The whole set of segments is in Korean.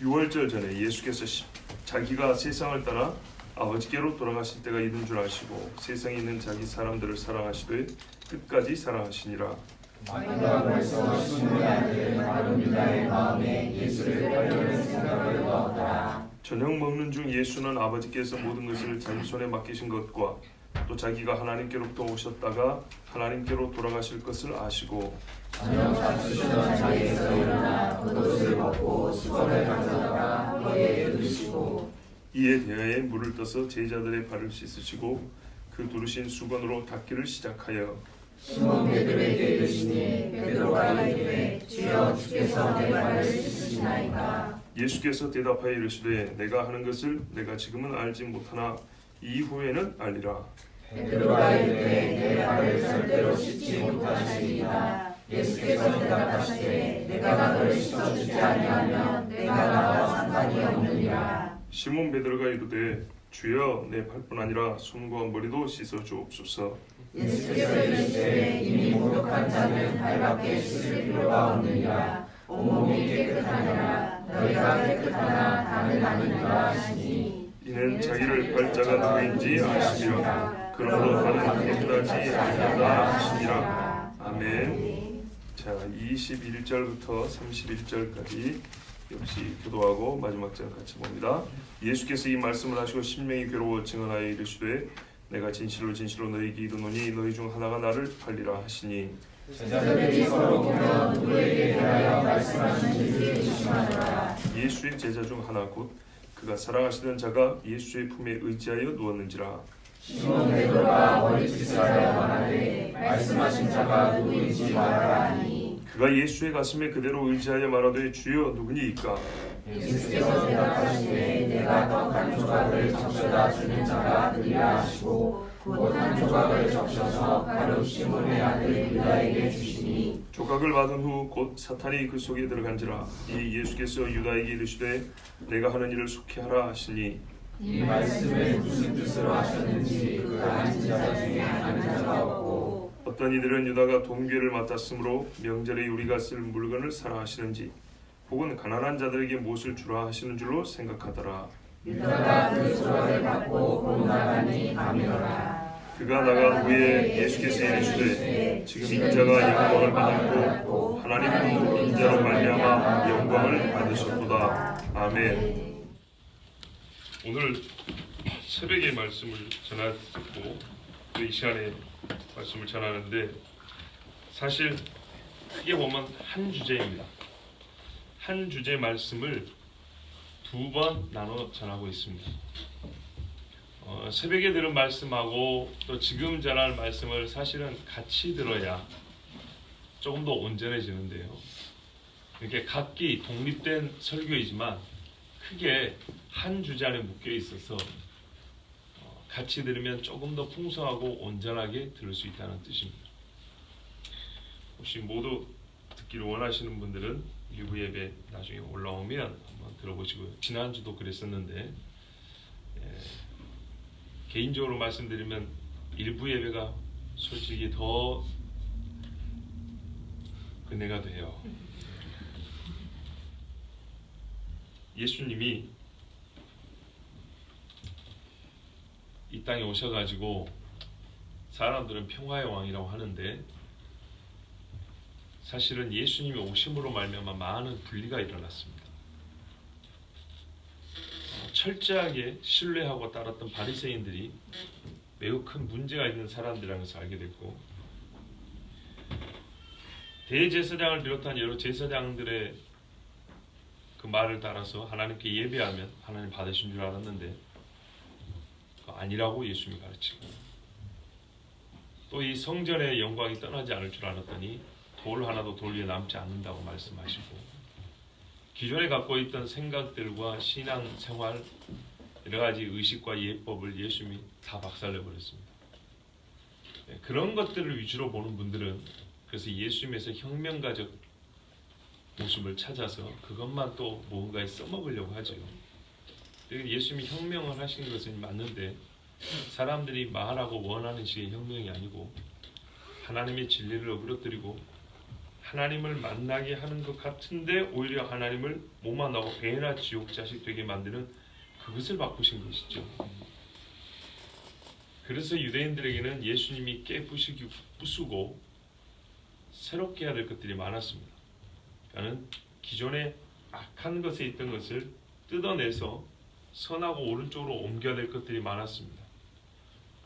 유월절 전에 예수께서 자기가 세상을 떠나 아버지께로 돌아가실 때가 이른 줄 아시고 세상에 있는 자기 사람들을 사랑하시되 끝까지 사랑하시니라. 마리아가 말씀하신 우리 아들 바로 유다의 마음에 예수를 살려는 생각을 넣었더라. 저녁 먹는 중 예수는 아버지께서 모든 것을 자기 손에 맡기신 것과 또 자기가 하나님께로부터 오셨다가 하나님께로 돌아가실 것을 아시고 저녁 잡수시던 자리에서 일어나 겉옷을 벗고 수건을 가져다가 혀에 두르시고 이에 대하여 물을 떠서 제자들의 발을 씻으시고 그 두르신 수건으로 닦기를 시작하여 시몬 베드로에게 이르시니 베드로가 이르되 주여 주께서 내 발을 씻으시나이까. 예수께서 대답하여 이르시되 내가 하는 것을 내가 지금은 알지 못하나 이후에는 알리라. 베드로가 이르되 내 발을 절대로 씻지 못하시리이다. 예수께서 대답하시되 내가 너를 씻어주지 아니하면 내가 나와 상관이 없느니라. 시몬 베드로가 이르되 주여 내 발뿐 아니라 손과 머리도 씻어 주옵소서. 예수께서 이르시되 이미 목욕한 자는 발밖에 씻을 필요가 없느니라. 온몸이 깨끗하니라. 너희가 깨끗하나 다는 아니니라 하시니 이는 자기를 발자가 누구인지 아시리라. 그러므로 나는 깨끗하지 아니하다 하시니라. 아멘. 자, 21절부터 31절까지 역시 기도하고 마지막 절 같이 봅니다. 예수께서 이 말씀을 하시고 심령이 괴로워 증언하여 이르시되 내가 진실로 진실로 너희에게 이르노니 너희 중 하나가 나를 팔리라 하시니 제자들이 서로 보며 누구에게 대하여 말씀하시는지 의심하더라. 예수의 제자 중 하나 곧 그가 사랑하시던 자가 예수의 품에 의지하여 누웠는지라. 시몬 베드로가 머리짓을 하여 말하되 말씀하신 자가 누구인지 말하라 하니 그가 예수의 가슴에 그대로 의지하여 말하되 주여 누구니이까. 예수께서 대답하시되 내가 떡 한 조각을 적셔다 주는 자가 그리라 하시고 곧 한 조각을 적셔서 바로 시몬의 아들 유다에게 주시니 조각을 받은 후 곧 사탄이 그 속에 들어간지라. 이 예수께서 유다에게 이르시되 내가 하는 일을 속히 하라 하시니 이 말씀을 무슨 뜻으로 하셨는지 그 앉은 자 중에 아는 자가 없고 어떤 이들은 유다가 동괴를 맡았으므로 명절에 우리가 쓸 물건을 사라 하시는지 혹은 가난한 자들에게 무엇을 주라 하시는 줄로 생각하더라. 유다가 그 조각을 받고 곧 나가니 밤이더라. 그가 나간 후에 예수께서 이르시되 지금 인자가 영광을 받았고 하나님도 인자로 말미암아 영광을 받으셨도다. 아멘. 오늘 새벽에 말씀을 전하고 또 이 시간에 말씀을 전하는데 사실 크게 보면 한 주제입니다. 한 주제 말씀을 두 번 나눠 전하고 있습니다. 새벽에 들은 말씀하고 또 지금 전할 말씀을 사실은 같이 들어야 조금 더 온전해지는데요. 이렇게 각기 독립된 설교이지만 크게 한 주제 안에 묶여 있어서 같이 들으면 조금 더 풍성하고 온전하게 들을 수 있다는 뜻입니다. 혹시 모두 듣기를 원하시는 분들은 일부 예배 나중에 올라오면 한번 들어보시고요. 지난주도 그랬었는데 개인적으로 말씀드리면 일부 예배가 솔직히 더 은혜가 돼요. 예수님이 이 땅에 오셔가지고 사람들은 평화의 왕이라고 하는데 사실은 예수님이 오심으로 말미암아 많은 분리가 일어났습니다. 철저하게 신뢰하고 따랐던 바리새인들이 매우 큰 문제가 있는 사람들이라는 것을 알게 됐고 대제사장을 비롯한 여러 제사장들의 그 말을 따라서 하나님께 예배하면 하나님 받으신 줄 알았는데 아니라고 예수님이 가르치고 또 이 성전의 영광이 떠나지 않을 줄 알았더니 돌 하나도 돌 위에 남지 않는다고 말씀하시고 기존에 갖고 있던 생각들과 신앙생활 여러 가지 의식과 예법을 예수님이 다 박살내버렸습니다. 그런 것들을 위주로 보는 분들은 그래서 예수님에서 혁명가적 모습을 찾아서 그것만 또 무언가에 써먹으려고 하죠. 예수님이 혁명을 하신 것은 맞는데 사람들이 말하고 원하는 식의 혁명이 아니고 하나님의 진리를 어그러뜨리고 하나님을 만나게 하는 것 같은데 오히려 하나님을 못 만나고 배나 지옥 자식 되게 만드는 그것을 바꾸신 것이죠. 그래서 유대인들에게는 예수님이 부수고 새롭게 해야 될 것들이 많았습니다. 그러니까 기존에 악한 것에 있던 것을 뜯어내서 선하고 오른쪽으로 옮겨야 될 것들이 많았습니다.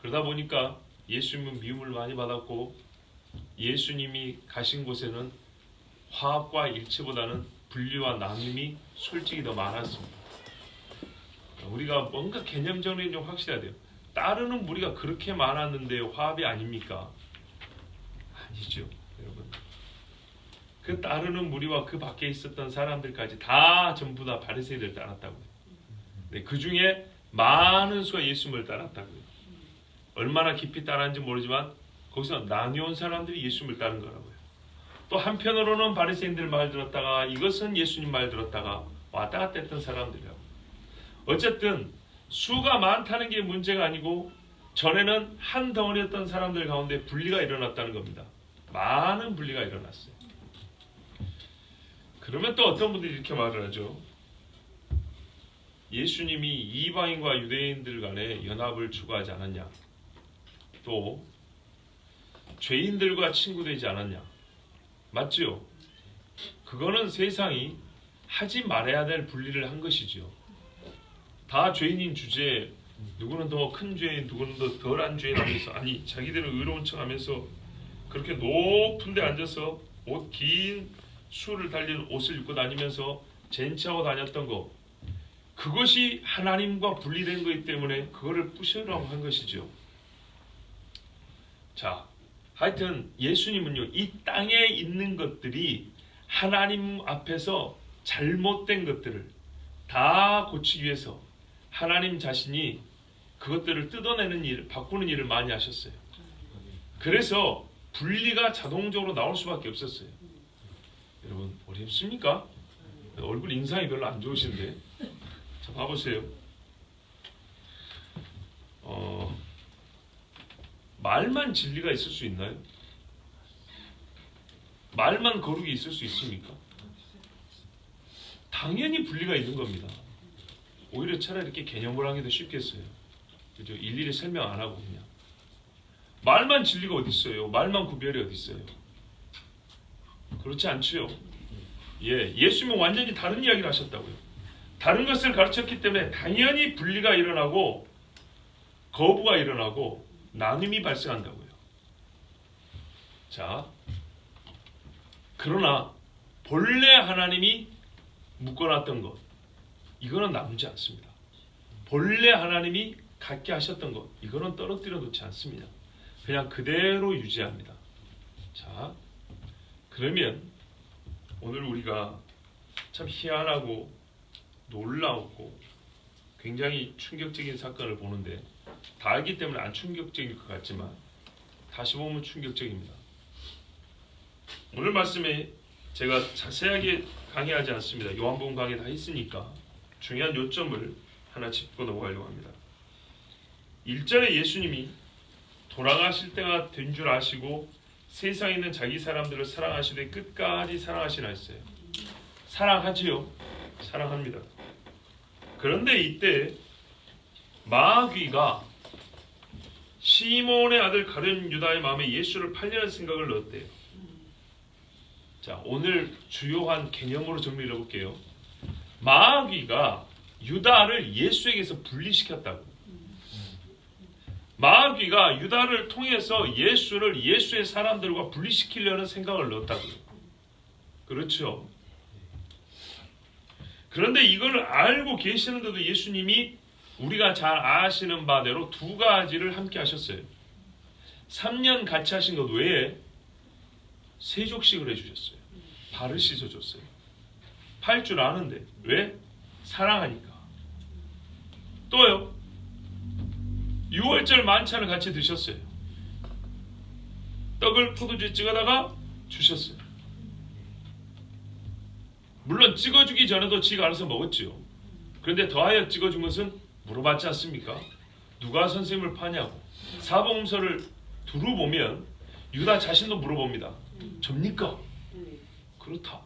그러다 보니까 예수님은 미움을 많이 받았고 예수님이 가신 곳에는 화합과 일치보다는 분리와 나눔이 솔직히 더 많았습니다. 우리가 뭔가 개념적으로 좀 확실해야 돼요. 따르는 무리가 그렇게 많았는데 화합이 아닙니까? 아니죠, 여러분. 그 따르는 무리와 그 밖에 있었던 사람들까지 다 전부 다 바리새인들 따랐다고요. 네, 그 중에 많은 수가 예수님을 따랐다고요. 얼마나 깊이 따랐는지 모르지만 거기서 나뉘어온 사람들이 예수님을 따른 거라고요. 또 한편으로는 바리새인들 말 들었다가 이것은 예수님 말 들었다가 왔다 갔다 했던 사람들이라고. 어쨌든 수가 많다는 게 문제가 아니고 전에는 한 덩어리였던 사람들 가운데 분리가 일어났다는 겁니다. 많은 분리가 일어났어요. 그러면 또 어떤 분들이 이렇게 말을 하죠. 예수님이 이방인과 유대인들 간에 연합을 추구하지 않았냐, 또 죄인들과 친구되지 않았냐. 맞죠? 그거는 세상이 하지 말아야 될 분리를 한 것이죠. 다 죄인인 주제에 누구는 더 큰 죄인, 누구는 더 덜한 죄인 하면서, 아니 자기들은 의로운 척 하면서 그렇게 높은 데 앉아서 옷 긴 수를 달린 옷을 입고 다니면서 젠치하고 다녔던 거, 그것이 하나님과 분리된 거기 때문에 그거를 부셔라고 한 것이죠. 자, 하여튼 예수님은요, 이 땅에 있는 것들이 하나님 앞에서 잘못된 것들을 다 고치기 위해서 하나님 자신이 그것들을 뜯어내는 일, 바꾸는 일을 많이 하셨어요. 그래서 분리가 자동적으로 나올 수밖에 없었어요. 여러분 어렵습니까? 얼굴 인상이 별로 안 좋으신데, 자 봐보세요. 말만 진리가 있을 수 있나요? 말만 거룩이 있을 수 있습니까? 당연히 분리가 있는 겁니다. 오히려 차라리 이렇게 개념을 하기도 쉽겠어요. 그죠? 일일이 설명 안 하고 그냥. 말만 진리가 어디 있어요? 말만 구별이 어디 있어요? 그렇지 않지요. 예, 예수님은 완전히 다른 이야기를 하셨다고요. 다른 것을 가르쳤기 때문에 당연히 분리가 일어나고 거부가 일어나고 나눔이 발생한다고요. 자, 그러나 본래 하나님이 묶어놨던 것, 이거는 나누지 않습니다. 본래 하나님이 갖게 하셨던 것, 이거는 떨어뜨려 놓지 않습니다. 그냥 그대로 유지합니다. 자, 그러면 오늘 우리가 참 희한하고 놀라웠고 굉장히 충격적인 사건을 보는데, 다 알기 때문에 안 충격적일 것 같지만 다시 보면 충격적입니다. 오늘 말씀에 제가 자세하게 강의하지 않습니다. 요한복음 강의 다 했으니까 중요한 요점을 하나 짚고 넘어가려고 합니다. 1절에 예수님이 돌아가실 때가 된 줄 아시고 세상에 있는 자기 사람들을 사랑하시되 끝까지 사랑하시나 했어요. 사랑하지요. 사랑합니다. 그런데 이때 마귀가 시몬의 아들 가룟 유다의 마음에 예수를 팔려는 생각을 넣었대요. 자, 오늘 주요한 개념으로 정리를 해볼게요. 마귀가 유다를 예수에게서 분리시켰다고. 마귀가 유다를 통해서 예수를 예수의 사람들과 분리시키려는 생각을 넣었다고요. 그렇죠. 그런데 이걸 알고 계시는데도 예수님이 우리가 잘 아시는 바대로 두 가지를 함께 하셨어요. 3년 같이 하신 것 외에 세족식을 해주셨어요. 발을 씻어줬어요. 팔 줄 아는데 왜? 사랑하니까. 또요, 6월절 만찬을 같이 드셨어요. 떡을 포도주에 찍어다가 주셨어요. 물론 찍어주기 전에도 지가 알아서 먹었지요. 그런데 더하여 찍어준 것은 물어봤지 않습니까? 누가 선생님을 파냐고. 사복음서를 두루 보면 유다 자신도 물어봅니다. 접니까? 그렇다.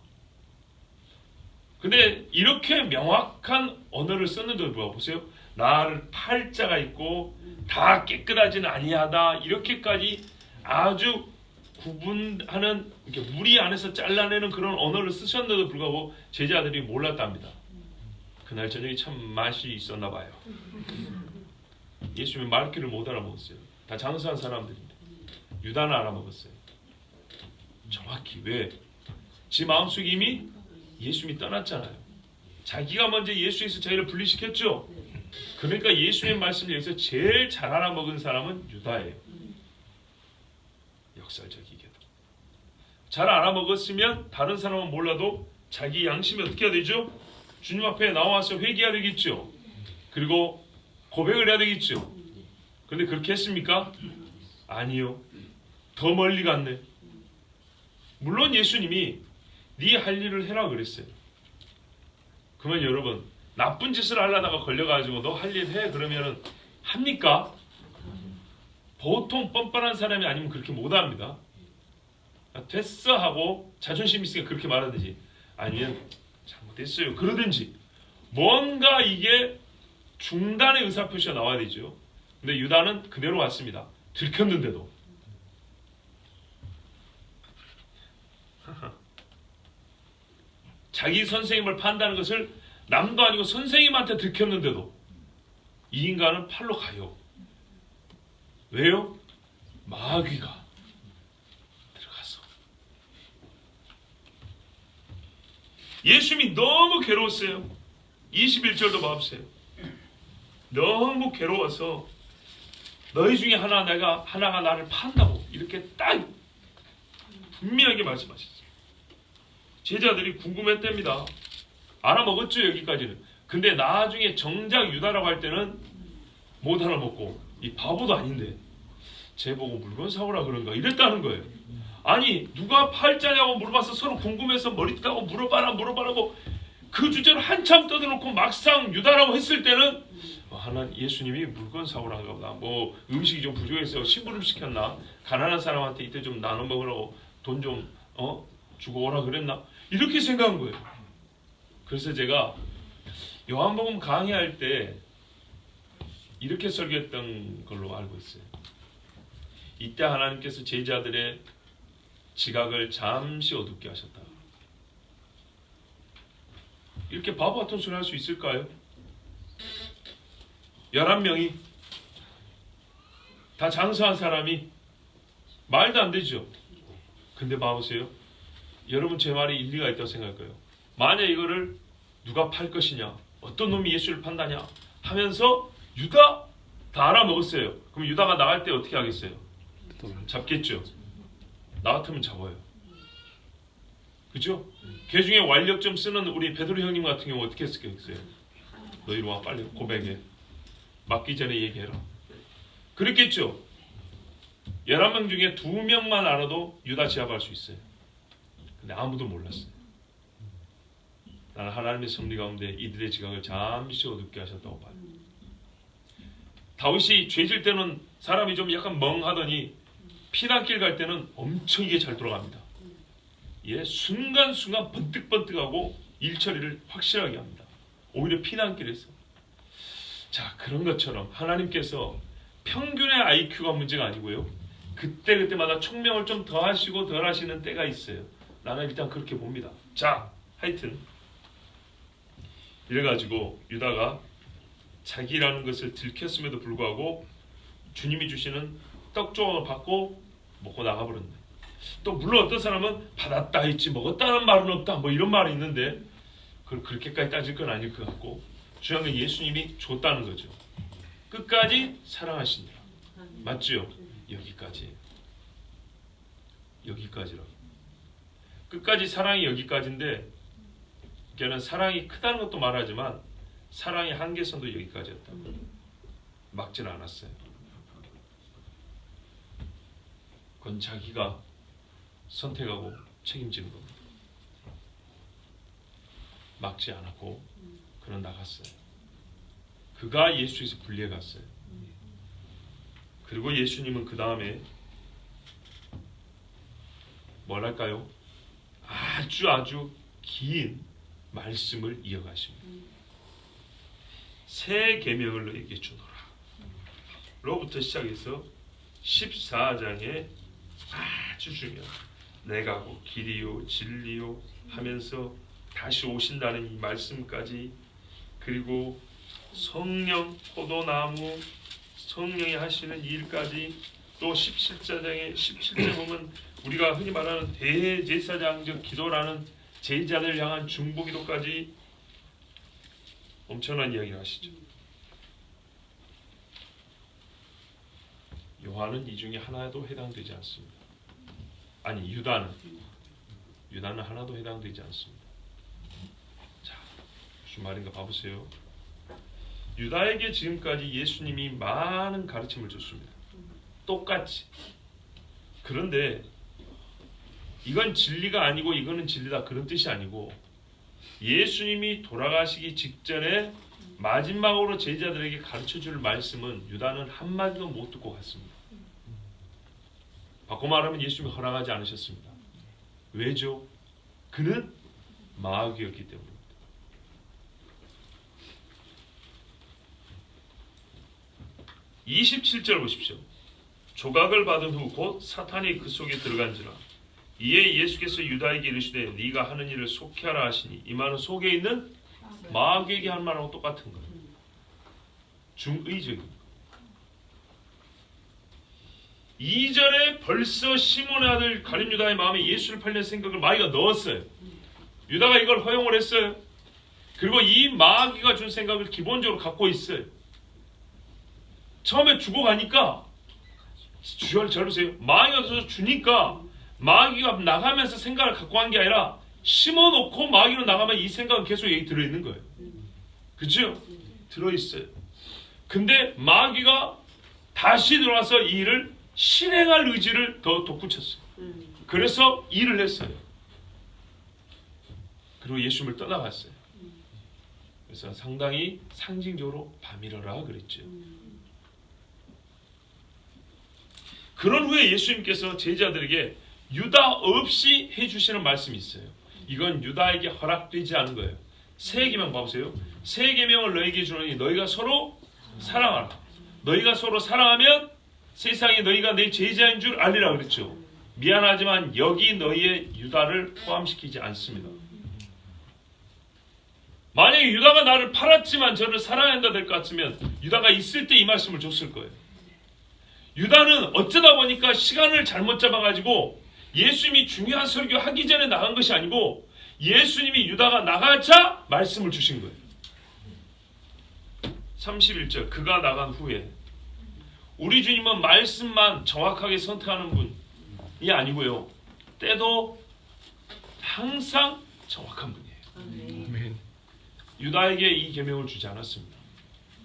근데 이렇게 명확한 언어를 썼는데도 불구하고 보세요. 나를 팔자가 있고 다 깨끗하지는 아니하다. 이렇게까지 아주 구분하는 이렇게 무리 안에서 잘라내는 그런 언어를 쓰셨는데도 불구하고 제자들이 몰랐답니다. 그날 저녁에 참 맛이 있었나 봐요. 예수님의 말귀를 못 알아먹었어요. 다 장수한 사람들인데 유다는 알아먹었어요. 정확히 왜? 지 마음속에 이미 예수님이 떠났잖아요. 자기가 먼저 예수에서 자기를 분리시켰죠. 그러니까 예수님의 말씀을 여기서 제일 잘 알아먹은 사람은 유다예요. 역설적이게도 잘 알아먹었으면 다른 사람은 몰라도 자기 양심이 어떻게 해야 되죠? 주님 앞에 나와서 회개해야 되겠죠. 그리고 고백을 해야 되겠죠. 그런데 그렇게 했습니까? 아니요. 더 멀리 갔네. 물론 예수님이 네 할 일을 해라 그랬어요. 그러면 여러분 나쁜 짓을 하려다가 걸려가지고 너 할 일 해 그러면은 합니까? 보통 뻔뻔한 사람이 아니면 그렇게 못합니다. 됐어 하고 자존심 있으니까 그렇게 말하든지 아니면 잘못했어요 그러든지 뭔가 이게 중단의 의사표시가 나와야 되죠. 근데 유다는 그대로 왔습니다. 들켰는데도. 자기 선생님을 판다는 것을 남도 아니고 선생님한테 들켰는데도 이 인간은 팔로 가요. 왜요? 마귀가 들어가서. 예수님이 너무 괴로웠어요. 21절도 봐보세요. 너무 괴로워서 너희 중에 하나가 나를 판다고 이렇게 딱 분명하게 말씀하셨어요. 제자들이 궁금했답니다. 알아먹었죠 여기까지는. 근데 나중에 정작 유다라고 할 때는 못 알아먹고 이 바보도 아닌데 쟤보고 물건 사오라 그런가 이랬다는 거예요. 아니 누가 팔자냐고 물어봐서 서로 궁금해서 머리 따고 물어봐라고 그 주제로 한참 떠들어놓고 막상 유다라고 했을 때는 하나님 예수님이 물건 사오라는가 보다. 뭐 음식이 좀 부족해서 심부름 시켰나? 가난한 사람한테 이때 좀 나눠 먹으라고 돈 좀 주고 오라 그랬나? 이렇게 생각한 거예요. 그래서 제가 요한복음 강의할 때 이렇게 설교했던 걸로 알고 있어요. 이때 하나님께서 제자들의 지각을 잠시 어둡게 하셨다. 이렇게 바보 같은 소리 할 수 있을까요? 11명이 다 장사한 사람이 말도 안 되죠. 근데 봐보세요. 여러분 제 말이 일리가 있다고 생각할까요? 만약 이거를 누가 팔 것이냐, 어떤 놈이 예수를 판다냐 하면서 유다 다 알아먹었어요. 그럼 유다가 나갈 때 어떻게 하겠어요? 잡겠죠. 나 같으면 잡아요. 그죠? 개 중에 완력 좀 쓰는 우리 베드로 형님 같은 경우 어떻게 했겠어요? 너 이리 와 빨리 고백해. 맞기 전에 얘기해라. 그랬겠죠. 11명 중에 2명만 알아도 유다 제압할 수 있어요. 근데 아무도 몰랐어요. 나는 하나님의 섭리 가운데 이들의 지각을 잠시 어둡게 하셨다고 봐요. 다윗이 죄질 때는 사람이 좀 약간 멍하더니 피난길 갈 때는 엄청나게 잘 돌아갑니다. 예, 순간순간 번뜩번뜩하고 일처리를 확실하게 합니다. 오히려 피난길에서. 자, 그런 것처럼 하나님께서 평균의 IQ가 문제가 아니고요. 그때마다 총명을 좀 더 하시고 덜 하시는 때가 있어요. 나는 일단 그렇게 봅니다. 자, 하여튼 이래가지고 유다가 자기라는 것을 들켰음에도 불구하고 주님이 주시는 떡조각을 받고 먹고 나가버렸네. 또 물론 어떤 사람은 받았다 했지 먹었다는 말은 없다 뭐 이런 말이 있는데 그걸 그렇게까지 따질 건 아닐 것 같고 중요한 건 예수님이 줬다는 거죠. 끝까지 사랑하시니라. 맞죠? 여기까지라고. 끝까지 사랑이 여기까지인데 걔는 사랑이 크다는 것도 말하지만 사랑의 한계선도 여기까지였다. 막지는 않았어요. 그건 자기가 선택하고 책임지는 겁니다. 막지 않았고 그는 나갔어요. 그가 예수에서 분리해 갔어요. 그리고 예수님은 그 다음에 뭘 할까요? 아주 긴 말씀을 이어가십니다. 새 계명을 너에게 주노라 로부터 시작해서 14장에 아주 중요한 내가 곧 길이요 진리요 하면서 다시 오신다는 이 말씀까지, 그리고 성령 포도나무 성령이 하시는 일까지, 또 17장 보면 우리가 흔히 말하는 대제사장적 기도라는 제자들 향한 중보기도까지 엄청난 이야기를 하시죠. 요한은 이 중에 하나도 해당되지 않습니다. 아니 유다는 하나도 해당되지 않습니다. 자, 무슨 말인가 봐보세요. 유다에게 지금까지 예수님이 많은 가르침을 줬습니다. 똑같이. 그런데 이건 진리가 아니고 이거는 진리다 그런 뜻이 아니고, 예수님이 돌아가시기 직전에 마지막으로 제자들에게 가르쳐줄 말씀은 유다는 한마디도 못 듣고 갔습니다. 바꿔 말하면 예수님이 허락하지 않으셨습니다. 왜죠? 그는 마귀였기 때문입니다. (27절) 보십시오. 조각을 받은 후 곧 사탄이 그 속에 들어간지라. 이에 예수께서 유다에게 이르시되 네가 하는 일을 속히하라 하시니, 이 말은 속에 있는 마귀에게 한 말하고 똑같은 거예요. 중의적인. 2절에 벌써 시몬의 아들 가룟 유다의 마음에 예수를 팔려는 생각을 마귀가 넣었어요. 유다가 이걸 허용을 했어요. 그리고 이 마귀가 준 생각을 기본적으로 갖고 있어요. 처음에 주고 가니까, 주절 잘 보세요. 마귀가 주니까 마귀가 나가면서 생각을 갖고 간 게 아니라 심어놓고 마귀로 나가면 이 생각은 계속 여기 들어있는 거예요. 그렇죠? 들어있어요. 근데 마귀가 다시 들어와서 이 일을 실행할 의지를 더 돋구쳤어요. 그래서 일을 했어요. 그리고 예수님을 떠나갔어요. 그래서 상당히 상징적으로 밤이러라 그랬죠. 그런 후에 예수님께서 제자들에게 유다 없이 해주시는 말씀이 있어요. 이건 유다에게 허락되지 않은 거예요. 새 계명 봐보세요. 새 계명을 너에게 주노니 너희가 서로 사랑하라. 너희가 서로 사랑하면 세상에 너희가 내 제자인 줄 알리라 그랬죠. 미안하지만 여기 너희의 유다를 포함시키지 않습니다. 만약에 유다가 나를 팔았지만 저를 사랑한다 될 것 같으면 유다가 있을 때 이 말씀을 줬을 거예요. 유다는 어쩌다 보니까 시간을 잘못 잡아가지고 예수님이 중요한 설교 하기 전에 나간 것이 아니고 예수님이 유다가 나가자 말씀을 주신 거예요. 31절 그가 나간 후에, 우리 주님은 말씀만 정확하게 선택하는 분이 아니고요, 때도 항상 정확한 분이에요. 아멘. 유다에게 이 계명을 주지 않았습니다.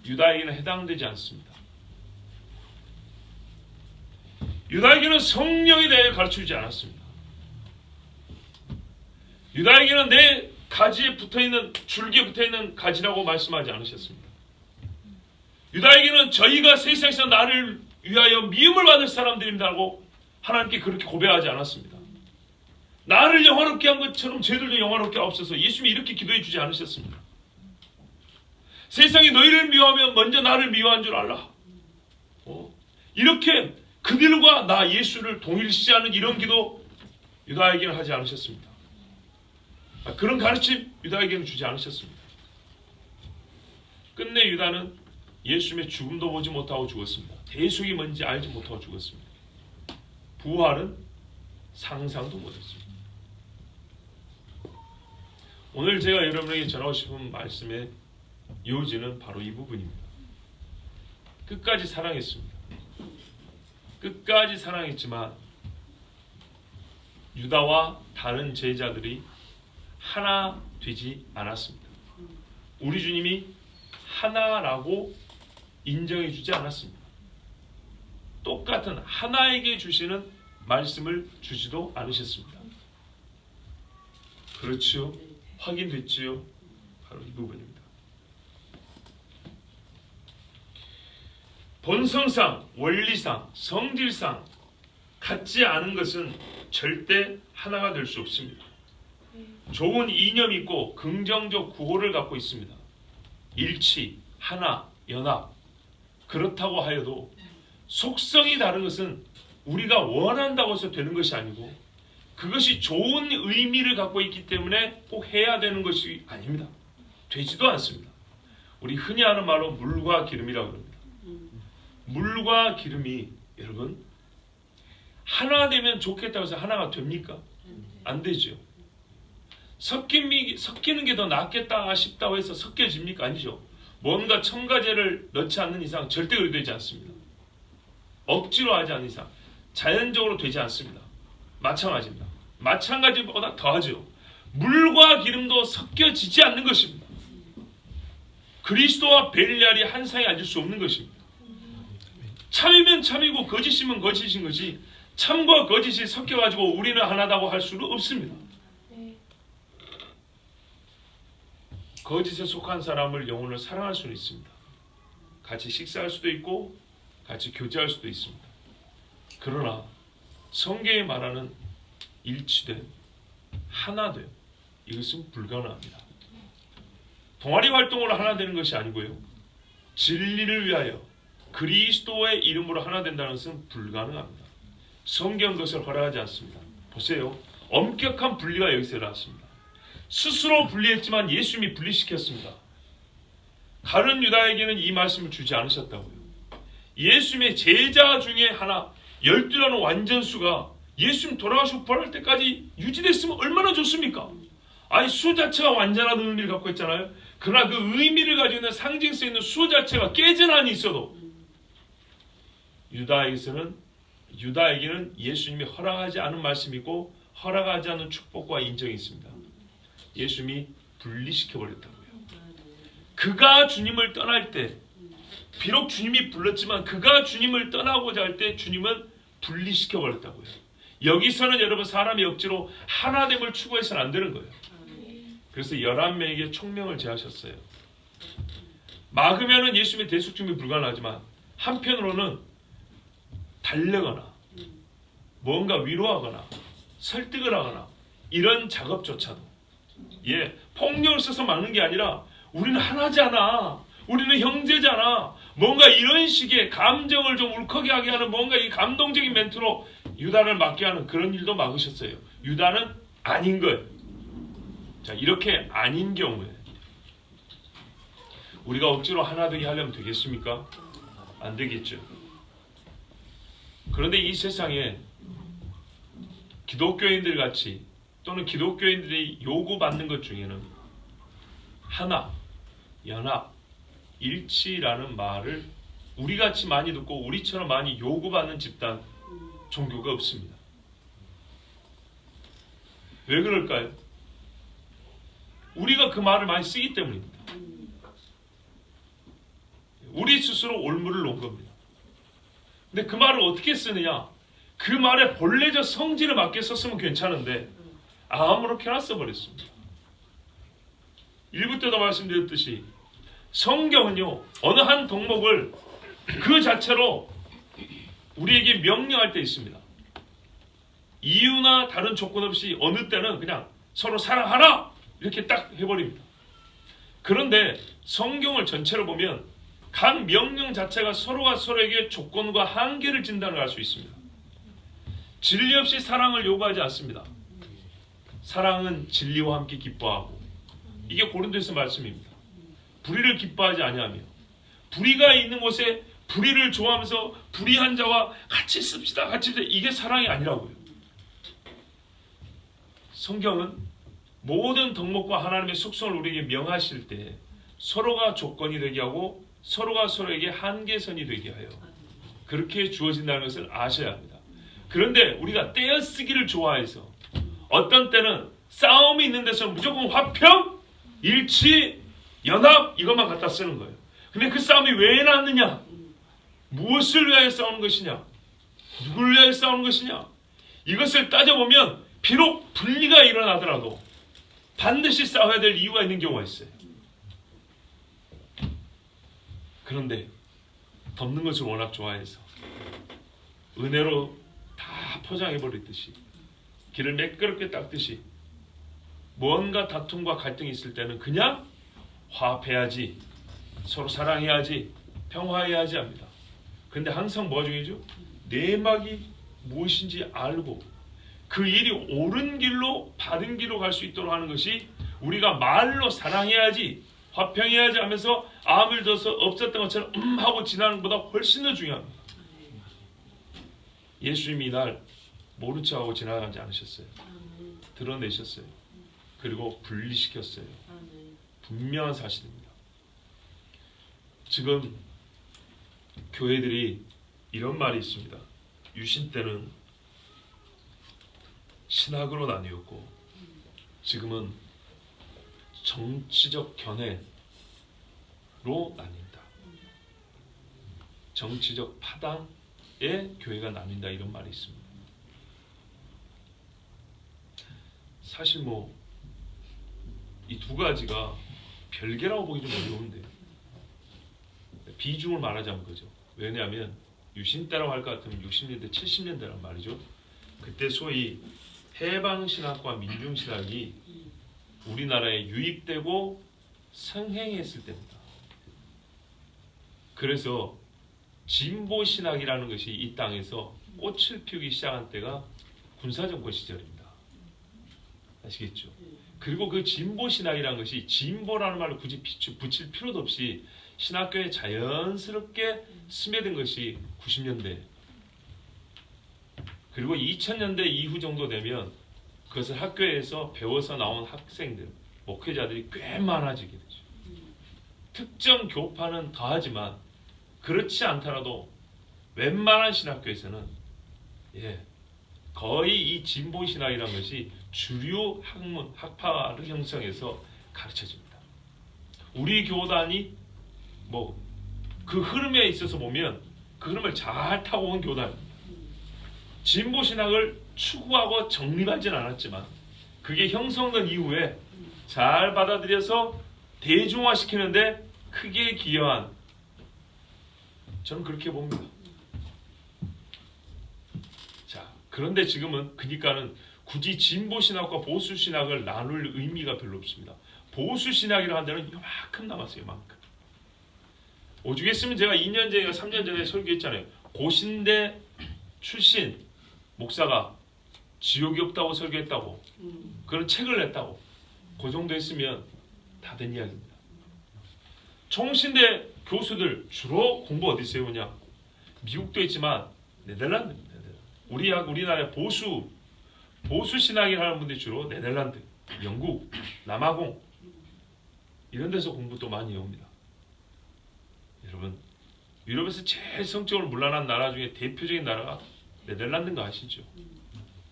유다에게는 해당되지 않습니다. 유다에게는 성령에 대해 가르쳐주지 않았습니다. 유다에게는 내 가지에 붙어있는, 줄기에 붙어있는 가지라고 말씀하지 않으셨습니다. 유다에게는 저희가 세상에서 나를 위하여 미움을 받을 사람들입니다라고 하나님께 그렇게 고백하지 않았습니다. 나를 영화롭게 한 것처럼 저희들도 영화롭게 하옵소서, 예수님이 이렇게 기도해 주지 않으셨습니다. 세상이 너희를 미워하면 먼저 나를 미워한 줄 알라. 이렇게 그들과 나 예수를 동일시하는 이런 기도 유다에게는 하지 않으셨습니다. 그런 가르침 유다에게는 주지 않으셨습니다. 끝내 유다는 예수님의 죽음도 보지 못하고 죽었습니다. 대속이 뭔지 알지 못하고 죽었습니다. 부활은 상상도 못했습니다. 오늘 제가 여러분에게 전하고 싶은 말씀의 요지는 바로 이 부분입니다. 끝까지 사랑했습니다. 끝까지 사랑했지만 유다와 다른 제자들이 하나 되지 않았습니다. 우리 주님이 하나라고 인정해 주지 않았습니다. 똑같은 하나에게 주시는 말씀을 주지도 않으셨습니다. 그렇지요? 확인됐지요? 바로 이 부분입니다. 본성상, 원리상, 성질상 같지 않은 것은 절대 하나가 될 수 없습니다. 좋은 이념이 있고 긍정적 구호를 갖고 있습니다. 일치, 하나, 연합. 그렇다고 하여도 속성이 다른 것은 우리가 원한다고 해서 되는 것이 아니고 그것이 좋은 의미를 갖고 있기 때문에 꼭 해야 되는 것이 아닙니다. 되지도 않습니다. 우리 흔히 하는 말로 물과 기름이라고 합니다. 물과 기름이 여러분 하나 되면 좋겠다고 해서 하나가 됩니까? 안 되죠. 섞이는 게 더 낫겠다 싶다고 해서 섞여집니까? 아니죠. 뭔가 첨가제를 넣지 않는 이상 절대 그리 되지 않습니다. 억지로 하지 않는 이상 자연적으로 되지 않습니다. 마찬가지입니다. 마찬가지보다 더하죠. 물과 기름도 섞여지지 않는 것입니다. 그리스도와 벨리알이 한 상에 앉을 수 없는 것입니다. 참이면 참이고 거짓이면 거짓인 것이 참과 거짓이 섞여가지고 우리는 하나다고 할 수는 없습니다. 거짓에 속한 사람을 영혼을 사랑할 수는 있습니다. 같이 식사할 수도 있고 같이 교제할 수도 있습니다. 그러나 성경이 말하는 일치됨, 하나됨, 이것은 불가능합니다. 동아리 활동으로 하나 되는 것이 아니고요. 진리를 위하여 그리스도의 이름으로 하나 된다는 것은 불가능합니다. 성경 그것을 허락하지 않습니다. 보세요. 엄격한 분리가 여기서 일어났습니다. 스스로 분리했지만 예수님이 분리시켰습니다. 가룟 유다에게는 이 말씀을 주지 않으셨다고요. 예수님의 제자 중에 하나 12라는 완전수가 예수님 돌아가시고 부활할 때까지 유지됐으면 얼마나 좋습니까? 아니 수 자체가 완전한 의미를 갖고 있잖아요. 그러나 그 의미를 가지고 있는 상징성 있는 수 자체가 깨진 한이 있어도 유다에게는 예수님이 허락하지 않은 말씀이고 허락하지 않은 축복과 인정이 있습니다. 예수님이 분리시켜버렸다고요. 그가 주님을 떠날 때 비록 주님이 불렀지만 그가 주님을 떠나고자 할 때 주님은 분리시켜버렸다고요. 여기서는 여러분 사람이 억지로 하나됨을 추구해서는 안 되는 거예요. 그래서 11명에게 총명을 제하셨어요. 막으면은 예수님의 대속증이 불가능하지만 한편으로는 달래거나 뭔가 위로하거나 설득을 하거나 이런 작업조차도 폭력을 써서 막는 게 아니라 우리는 하나잖아. 우리는 형제잖아. 뭔가 이런 식의 감정을 좀 울컥하게 하는 뭔가 이 감동적인 멘트로 유다를 막게 하는 그런 일도 막으셨어요. 유다는 아닌 거예요. 자, 이렇게 아닌 경우에 우리가 억지로 하나 되게 하려면 되겠습니까? 안 되겠죠. 그런데 이 세상에 기독교인들 같이 또는 기독교인들이 요구받는 것 중에는 하나, 연합, 일치라는 말을 우리같이 많이 듣고 우리처럼 많이 요구받는 집단, 종교가 없습니다. 왜 그럴까요? 우리가 그 말을 많이 쓰기 때문입니다. 우리 스스로 올무를 놓은 겁니다. 근데 그 말을 어떻게 쓰느냐? 그 말에 본래적 성질을 맞게 썼으면 괜찮은데 아무렇게나 써버렸습니다. 1부 때도 말씀드렸듯이 성경은요 어느 한 덕목을 그 자체로 우리에게 명령할 때 있습니다. 이유나 다른 조건 없이 어느 때는 그냥 서로 사랑하라 이렇게 딱 해버립니다. 그런데 성경을 전체로 보면 각 명령 자체가 서로가 서로에게 조건과 한계를 진단을 할 수 있습니다. 진리 없이 사랑을 요구하지 않습니다. 사랑은 진리와 함께 기뻐하고, 이게 고린도서 말씀입니다. 불의를 기뻐하지 아니하며 불의가 있는 곳에 불의를 좋아하면서 불의한 자와 같이 씁시다 같이 씁시다. 이게 사랑이 아니라고요. 성경은 모든 덕목과 하나님의 속성을 우리에게 명하실 때 서로가 조건이 되게 하고 서로가 서로에게 한계선이 되게 하여 그렇게 주어진다는 것을 아셔야 합니다. 그런데 우리가 떼어쓰기를 좋아해서 어떤 때는 싸움이 있는 데서는 무조건 화평, 일치, 연합 이것만 갖다 쓰는 거예요. 근데 그 싸움이 왜 났느냐? 무엇을 위하여 싸우는 것이냐? 누구를 위하여 싸우는 것이냐? 이것을 따져보면 비록 분리가 일어나더라도 반드시 싸워야 될 이유가 있는 경우가 있어요. 그런데 덮는 것을 워낙 좋아해서 은혜로 다 포장해버리듯이 길을 매끄럽게 닦듯이 뭔가 다툼과 갈등이 있을 때는 그냥 화합해야지, 서로 사랑해야지, 평화해야지 합니다. 근데 항상 뭐 중이죠? 내막이 무엇인지 알고 그 일이 옳은 길로 바른 길로 갈 수 있도록 하는 것이 우리가 말로 사랑해야지, 화평해야지 하면서 암을 둬서 없었던 것처럼 하고 지나는 것보다 훨씬 더 중요합니다. 예수님이 이날 모른 척하고 지나가지 않으셨어요. 드러내셨어요. 그리고 분리시켰어요. 분명한 사실입니다. 지금 교회들이 이런 말이 있습니다. 유신 때는 신학으로 나뉘었고 지금은 정치적 견해로 나뉜다. 정치적 파당에 교회가 나뉜다, 이런 말이 있습니다. 사실 뭐 이 두 가지가 별개라고 보기 좀 어려운데 비중을 말하자면 그죠. 왜냐하면 유신 때라고 할 것 같으면 60년대 70년대란 말이죠. 그때 소위 해방신학과 민중신학이 우리나라에 유입되고 성행했을 때입니다. 그래서 진보신학이라는 것이 이 땅에서 꽃을 피우기 시작한 때가 군사정권 시절입니다. 아시겠죠? 그리고 그 진보신학이라는 것이 진보라는 말을 굳이 붙일 필요도 없이 신학교에 자연스럽게 스며든 것이 90년대, 그리고 2000년대 이후 정도 되면 그것을 학교에서 배워서 나온 학생들, 목회자들이 꽤 많아지게 되죠. 특정 교파는 더하지만 그렇지 않더라도 웬만한 신학교에서는 거의 이 진보신학이라는 것이 주류 학문, 학파를 형성해서 가르쳐집니다. 우리 교단이 뭐 그 흐름에 있어서 보면 그 흐름을 잘 타고 온 교단입니다. 진보신학을 추구하고 정립하진 않았지만 그게 형성된 이후에 잘 받아들여서 대중화시키는데 크게 기여한, 저는 그렇게 봅니다. 자, 그런데 지금은 그러니까는 굳이 진보신학과 보수신학을 나눌 의미가 별로 없습니다. 보수신학이라고 한 데는 요만큼 남았어요. 요만큼. 오죽했으면 제가 2년 전에 3년 전에 설교했잖아요. 고신대 출신 목사가 지옥이 없다고 설교했다고, 그런 책을 냈다고. 그 정도 했으면 다 된 이야기입니다. 총신대 교수들 주로 공부 어디서 해오냐? 미국도 있지만 네덜란드입니다. 우리나라의 보수 신학이라는 분들이 주로 네덜란드, 영국, 남아공 이런 데서 공부 또 많이 해옵니다. 여러분, 유럽에서 제일 성적으로 문란한 나라 중에 대표적인 나라가 네덜란드인 거 아시죠?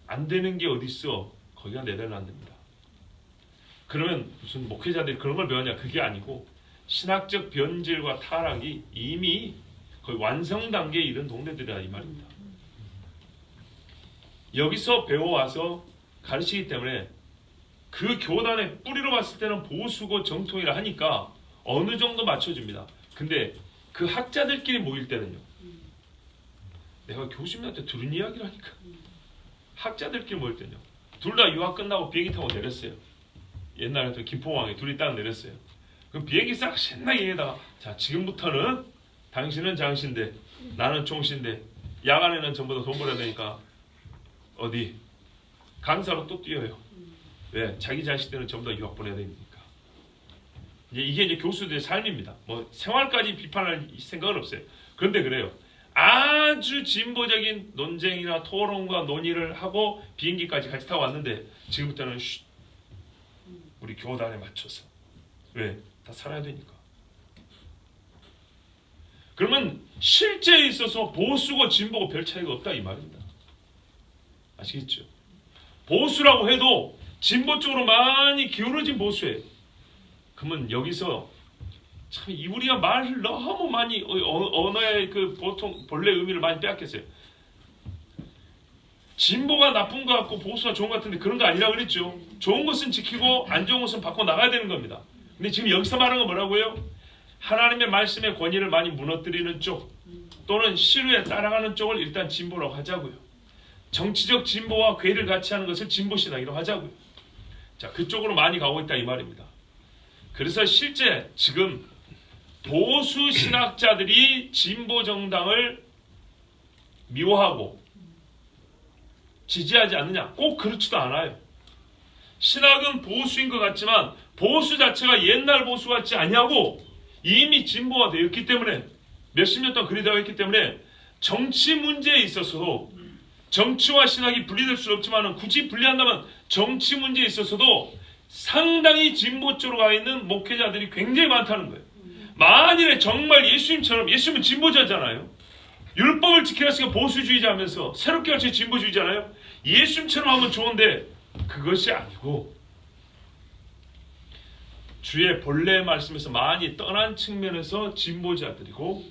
안 되는 게 어디 있어? 거기가 네덜란드입니다. 그러면 무슨 목회자들이 그런 걸 배웠냐? 그게 아니고 신학적 변질과 타락이 이미 거의 완성 단계에 이른 동네들이다, 이 말입니다. 여기서 배워와서 가르치기 때문에 그 교단의 뿌리로 봤을 때는 보수고 정통이라 하니까 어느 정도 맞춰줍니다. 근데 그 학자들끼리 모일 때는요, 내가 교수님한테 들은 이야기를 하니까 학자들끼리 모일 때는요, 둘 다 유학 끝나고 비행기 타고 내렸어요. 옛날에 김포공항에 둘이 딱 내렸어요. 그럼 비행기 싹 신나게 얘기하다가, 자, 지금부터는 당신은 장신대, 나는 총신대, 야간에는 전부 다 돈 벌어야 되니까 어디 강사로 또 뛰어요. 왜? 자기 자식들은 전부 다 유학 보내야 되니까. 이게 이제 교수들의 삶입니다. 뭐 생활까지 비판할 생각은 없어요. 그런데 그래요. 아주 진보적인 논쟁이나 토론과 논의를 하고 비행기까지 같이 타고 왔는데 지금부터는 우리 교단에 맞춰서. 왜? 다 살아야 되니까. 그러면 실제에 있어서 보수고 진보고 별 차이가 없다, 이 말입니다. 아시겠죠? 보수라고 해도 진보 쪽으로 많이 기울어진 보수예요. 그러면 여기서 참 우리가 말을 너무 많이 언어의 그 보통 본래 의미를 많이 빼앗겼어요. 진보가 나쁜 것 같고 보수가 좋은 것 같은데 그런 거 아니라고 그랬죠. 좋은 것은 지키고 안 좋은 것은 바꿔 나가야 되는 겁니다. 근데 지금 여기서 말하는 건 뭐라고요? 하나님의 말씀의 권위를 많이 무너뜨리는 쪽 또는 시루에 따라가는 쪽을 일단 진보라고 하자고요. 정치적 진보와 괴를 같이 하는 것을 진보신학이라고 하자고요. 자, 그쪽으로 많이 가고 있다 이 말입니다. 그래서 실제 지금 보수 신학자들이 진보 정당을 미워하고 지지하지 않느냐? 꼭 그렇지도 않아요. 신학은 보수인 것 같지만 보수 자체가 옛날 보수 같지 아니하고 이미 진보가 되었기 때문에 몇십 년 동안 그리 되어 있기 때문에 정치 문제에 있어서도 정치와 신학이 분리될 수 없지만 굳이 분리한다면 정치 문제에 있어서도 상당히 진보 쪽으로 가 있는 목회자들이 굉장히 많다는 거예요. 만일에 정말 예수님처럼, 예수님은 진보자잖아요. 율법을 지키라 했으니까 보수주의자면서 새롭게 가르쳐 진보주의잖아요. 예수님처럼 하면 좋은데 그것이 아니고 주의 본래 말씀에서 많이 떠난 측면에서 진보자들이고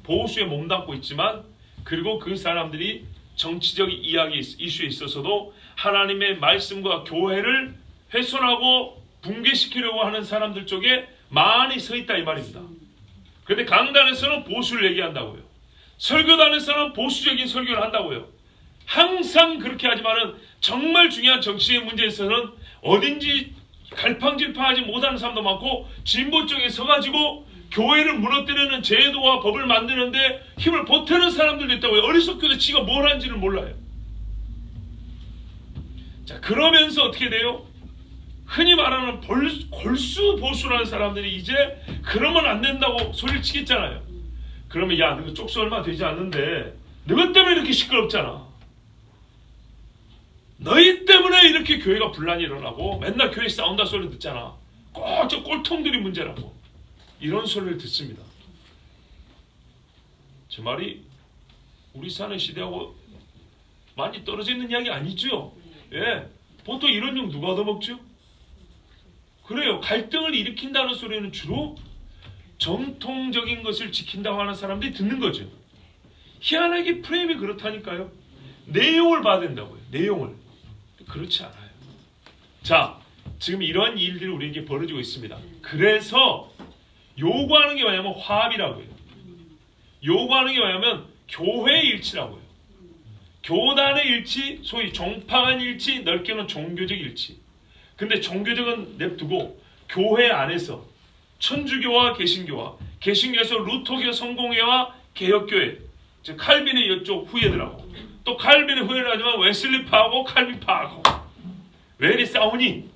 보수에 몸담고 있지만 그리고 그 사람들이 정치적 이야기 이슈에 있어서도 하나님의 말씀과 교회를 훼손하고 붕괴시키려고 하는 사람들 쪽에 많이 서 있다 이 말입니다. 그런데 강단에서는 보수를 얘기한다고요. 설교단에서는 보수적인 설교를 한다고요. 항상 그렇게 하지만은 정말 중요한 정치의 문제에 있어서는 어딘지 갈팡질팡하지 못하는 사람도 많고 진보 쪽에 서가지고 교회를 무너뜨리는 제도와 법을 만드는데 힘을 보태는 사람들도 있다고요. 어리석게도 지가 뭘 한지를 몰라요. 자, 그러면서 어떻게 돼요? 흔히 말하는 골수 보수라는 사람들이 이제 그러면 안 된다고 소리를 치겠잖아요. 그러면 야, 너 쪽수 얼마 되지 않는데 너희 때문에 이렇게 시끄럽잖아. 너희 때문에 이렇게 교회가 분란이 일어나고 맨날 교회 싸운다 소리 듣잖아. 꼭 저 꼴통들이 문제라고. 이런 소리를 듣습니다. 제 말이 우리 사는 시대하고 많이 떨어져 있는 이야기 아니죠? 예, 보통 이런 욕 누가 얻어먹죠? 그래요. 갈등을 일으킨다는 소리는 주로 정통적인 것을 지킨다고 하는 사람들이 듣는 거죠. 희한하게 프레임이 그렇다니까요. 내용을 봐야 된다고요. 내용을. 그렇지 않아요. 자, 지금 이런 일들이 우리에게 벌어지고 있습니다. 그래서 요구하는 게 뭐냐면 화합이라고요. 요구하는 게 뭐냐면 교회 일치라고요. 교단의 일치, 소위 종파간 일치, 넓게는 종교적 일치. 근데 종교적은 냅두고 교회 안에서 천주교와 개신교와 개신교에서 루터교 성공회와 개혁교회, 즉 칼빈의 이쪽 후예들하고 또 칼빈의 후예를 하지만 웨슬리파하고 칼빈파하고 왜 이렇게 싸우니?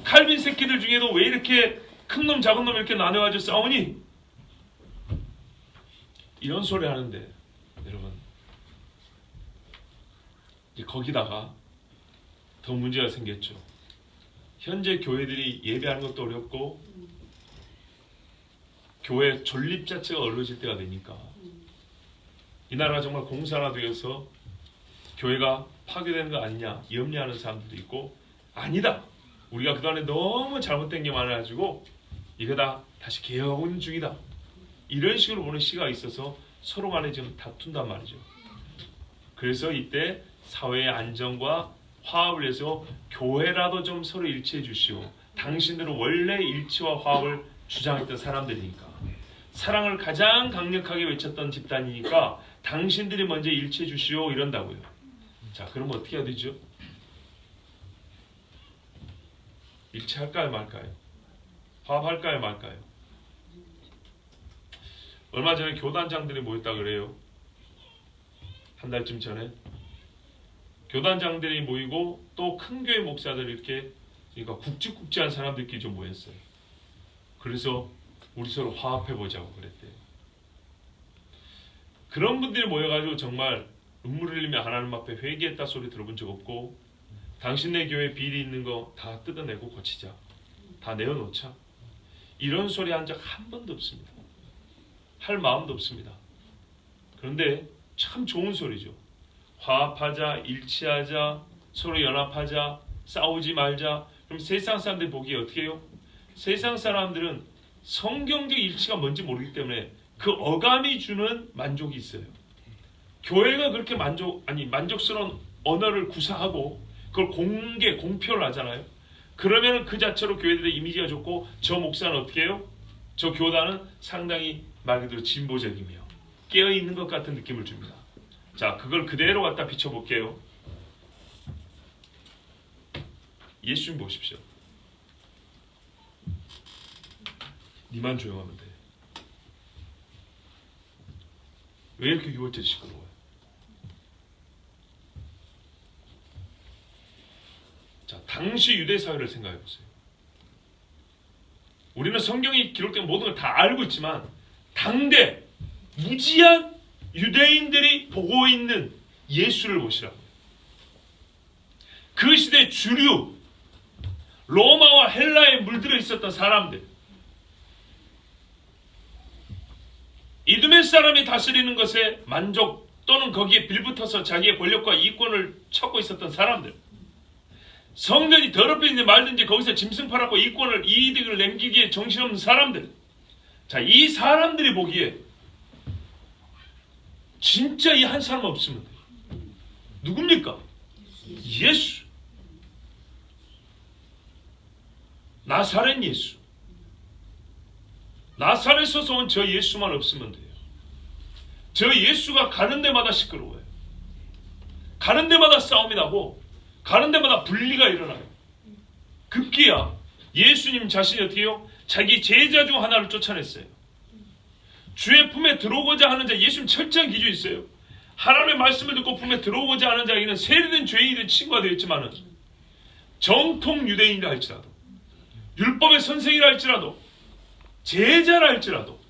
칼빈 새끼들 중에도 왜 이렇게 큰 놈 작은 놈 이렇게 나눠가지고 싸우니? 이런 소리 하는데 여러분 이제 거기다가 더 문제가 생겼죠. 현재 교회들이 예배하는 것도 어렵고 교회 존립 자체가 어려워질 때가 되니까 이 나라가 정말 공산화되어서 교회가 파괴되는 거 아니냐 염려하는 사람들도 있고 아니다. 우리가 그동안에 너무 잘못된 게 많아가지고 이거 다 다시 개혁은 중이다. 이런 식으로 보는 시각이 있어서 서로 간에 지금 다툰단 말이죠. 그래서 이때 사회의 안정과 화합을 위해서 교회라도 좀 서로 일치해 주시오. 당신들은 원래 일치와 화합을 주장했던 사람들이니까 사랑을 가장 강력하게 외쳤던 집단이니까 당신들이 먼저 일치해 주시오 이런다고요. 자, 그럼 어떻게 해야 되죠? 일치할까요 말까요? 화합할까요 말까요? 얼마 전에 교단장들이 모였다 그래요. 한 달쯤 전에 교단장들이 모이고 또 큰 교회 목사들 이렇게 그러니까 굵직굵직한 사람들끼리 좀 모였어요. 그래서 우리 서로 화합해보자고 그랬대요. 그런 분들이 모여가지고 정말 눈물 흘리며 하나님 앞에 회개했다 소리 들어본 적 없고 당신네 교회 비리 있는 거 다 뜯어내고 고치자. 다 내어놓자. 이런 소리 한 적 한 번도 없습니다. 할 마음도 없습니다. 그런데 참 좋은 소리죠. 화합하자, 일치하자, 서로 연합하자, 싸우지 말자. 그럼 세상 사람들 보기에 어떻게 해요? 세상 사람들은 성경적 일치가 뭔지 모르기 때문에 그 어감이 주는 만족이 있어요. 교회가 그렇게 만족스러운 언어를 구사하고 그걸 공표를 하잖아요. 그러면 그 자체로 교회들의 이미지가 좋고 저 목사는 어떻게 해요? 저 교단은 상당히 말 그대로 진보적이며 깨어있는 것 같은 느낌을 줍니다. 자, 그걸 그대로 갖다 비춰볼게요. 예수님 보십시오. 니만 조용하면 돼. 왜 이렇게 유월절 시끄러워요? 자, 당시 유대 사회를 생각해 보세요. 우리는 성경이 기록된 모든 걸 다 알고 있지만 당대 무지한 유대인들이 보고 있는 예수를 보시라고. 그 시대 주류 로마와 헬라에 물들어 있었던 사람들, 이두메 사람이 다스리는 것에 만족 또는 거기에 빌붙어서 자기의 권력과 이권을 찾고 있었던 사람들, 성전이 더럽혀진지 말든지 거기서 짐승 팔았고 이득을 남기기에 정신없는 사람들. 자, 이 사람들이 보기에 진짜 이 한 사람 없으면 돼요. 누굽니까? 예수. 나사렛 예수. 나사렛에서 온 저 예수만 없으면 돼요. 저 예수가 가는 데마다 시끄러워요. 가는 데마다 싸움이 나고 가는 데마다 분리가 일어나요. 급기야 예수님 자신이 어떻게 해요? 자기 제자 중 하나를 쫓아냈어요. 주의 품에 들어오고자 하는 자, 예수님 철저한 기준이 있어요. 하나님의 말씀을 듣고 품에 들어오고자 하는 자에게는 세리든 죄인이든 친구가 되었지만은 정통 유대인이라 할지라도 율법의 선생이라 할지라도 제자라 할지라도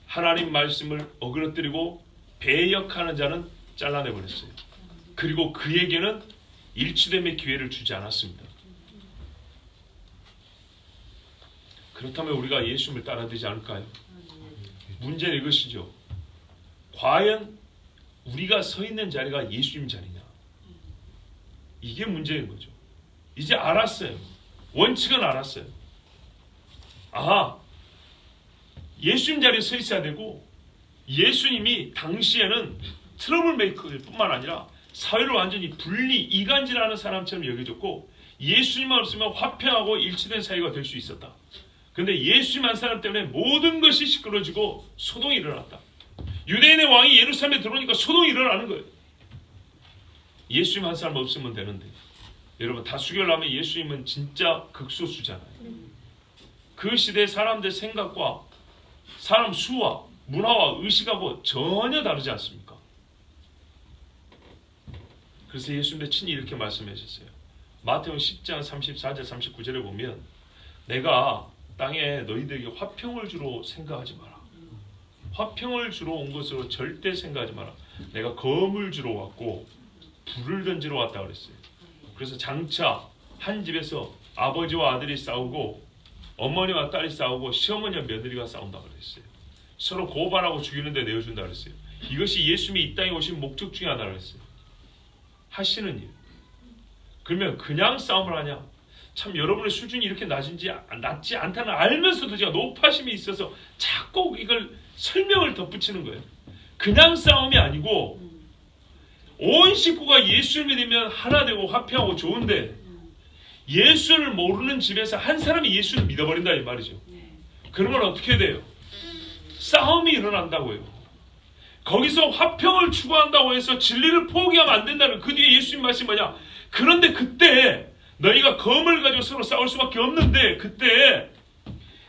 하나님 말씀을 어그러뜨리고 배역하는 자는 잘라내버렸어요. 그리고 그에게는 일치됨의 기회를 주지 않았습니다. 그렇다면 우리가 예수님을 따라야 되지 않을까요? 문제는 이것이죠. 과연 우리가 서 있는 자리가 예수님 자리냐? 이게 문제인 거죠. 이제 알았어요. 원칙은 알았어요. 아, 예수님 자리에 서 있어야 되고, 예수님이 당시에는 트러블 메이커일 뿐만 아니라 사회를 완전히 분리, 이간질하는 사람처럼 여겨졌고, 예수님만 없으면 화평하고 일치된 사회가 될 수 있었다. 그런데 예수님 한 사람 때문에 모든 것이 시끄러지고 소동이 일어났다. 유대인의 왕이 예루살렘에 들어오니까 소동이 일어나는 거예요. 예수님 한 사람 없으면 되는데, 여러분 다수결하면 예수님은 진짜 극소수잖아요. 그 시대 사람들 생각과 사람 수와 문화와 의식하고 전혀 다르지 않습니까? 그래서 예수님도 친히 이렇게 말씀하셨어요. 마태복음 10장 34절 39절에 보면 내가 땅에 너희들에게 화평을 주러 생각하지 마라. 화평을 주러 온 것으로 절대 생각하지 마라. 내가 검을 주러 왔고 불을 던지러 왔다 그랬어요. 그래서 장차 한 집에서 아버지와 아들이 싸우고 어머니와 딸이 싸우고 시어머니와 며느리가 싸운다 그랬어요. 서로 고발하고 죽이는데 내어준다 그랬어요. 이것이 예수님이 이 땅에 오신 목적 중에 하나라 그랬어요. 하시는 일. 그러면 그냥 싸움을 하냐? 참 여러분의 수준이 이렇게 낮지 않다는 알면서도 제가 높아심이 있어서 자꾸 이걸 설명을 덧붙이는 거예요. 그냥 싸움이 아니고 온 식구가 예수를 믿으면 하나 되고 화평하고 좋은데 예수를 모르는 집에서 한 사람이 예수를 믿어버린다 이 말이죠. 그러면 어떻게 돼요? 싸움이 일어난다고요. 거기서 화평을 추구한다고 해서 진리를 포기하면 안 된다는 그 뒤에 예수님 말씀이 뭐냐? 그런데 그때 너희가 검을 가지고 서로 싸울 수밖에 없는데 그때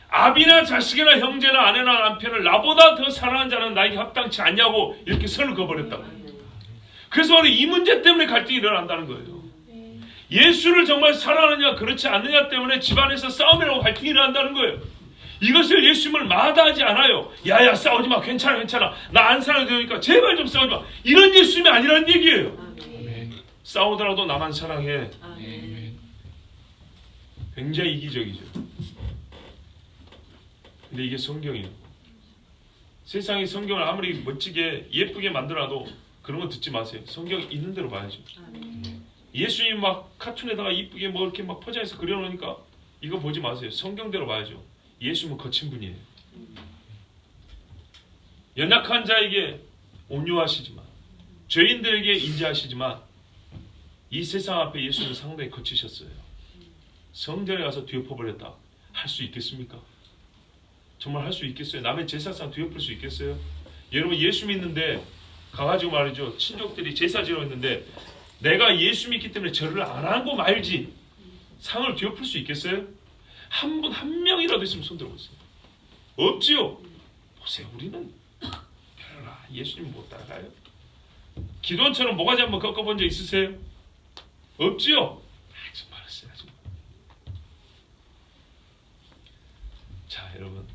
아비나 자식이나 형제나 아내나 남편을 나보다 더 사랑하는 자는 나에게 합당치 않냐고 이렇게 선을 그어버렸다고. 그래서 바로 이 문제 때문에 갈등이 일어난다는 거예요. 예수를 정말 사랑하느냐 그렇지 않느냐 때문에 집안에서 싸움이라고 갈등이 일어난다는 거예요. 이것을 예수님을 마다하지 않아요. 야야 싸우지 마. 괜찮아. 나 안 사랑해도 되니까 제발 좀 싸우지 마. 이런 예수님이 아니라는 얘기예요. 아멘. 싸우더라도 나만 사랑해. 아멘. 굉장히 이기적이죠. 근데 이게 성경이에요. 세상이 성경을 아무리 멋지게 예쁘게 만들어도 그런 거 듣지 마세요. 성경 있는 대로 봐야죠. 예수님 막 카툰에다가 이쁘게 뭐 이렇게 막 포장해서 그려놓으니까 이거 보지 마세요. 성경대로 봐야죠. 예수님은 거친 분이에요. 연약한 자에게 온유하시지만 죄인들에게 인자하시지만 이 세상 앞에 예수님은 상당히 거치셨어요. 성전에 가서 뒤엎어버렸다. 할 수 있겠습니까? 정말 할 수 있겠어요? 남의 제사상 뒤엎을 수 있겠어요? 여러분 예수 믿는데 가가지고 말이죠. 친족들이 제사 지러 있는데 내가 예수 믿기 때문에 절을 안 하고 말지 상을 뒤엎을 수 있겠어요? 한 분 한 명이라도 있으면 손 들어보세요. 없지요. 보세요. 우리는 별로 예수님 못 따라가요. 기도원처럼 모가지 한번 꺾어본 적 있으세요? 없지요. 하지 말았어요. 하지 마. 자, 여러분.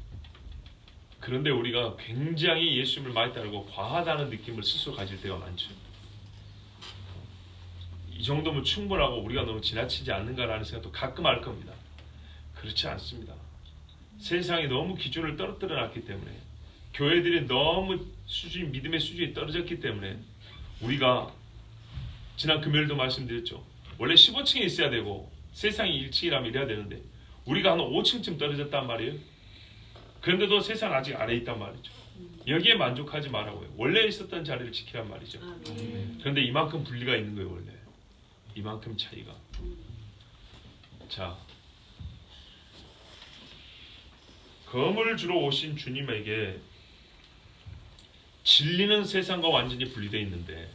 그런데 우리가 굉장히 예수님을 많이 따르고 과하다는 느낌을 스스로 가질 때가 많죠. 이 정도면 충분하고 우리가 너무 지나치지 않는가라는 생각도 가끔 할 겁니다. 그렇지 않습니다. 세상이 너무 기준을 떨어뜨려 놨기 때문에, 교회들이 너무 믿음의 수준이 떨어졌기 때문에, 우리가 지난 금요일도 말씀드렸죠. 원래 15층에 있어야 되고 세상이 1층이라면 이래야 되는데 우리가 한 5층쯤 떨어졌단 말이에요. 그런데도 세상 아직 아래에 있단 말이죠. 여기에 만족하지 말라고요. 원래 있었던 자리를 지키란 말이죠. 그런데 이만큼 분리가 있는 거예요. 원래 이만큼 차이가. 자, 검을 주러 오신 주님에게 진리는 세상과 완전히 분리되어 있는데,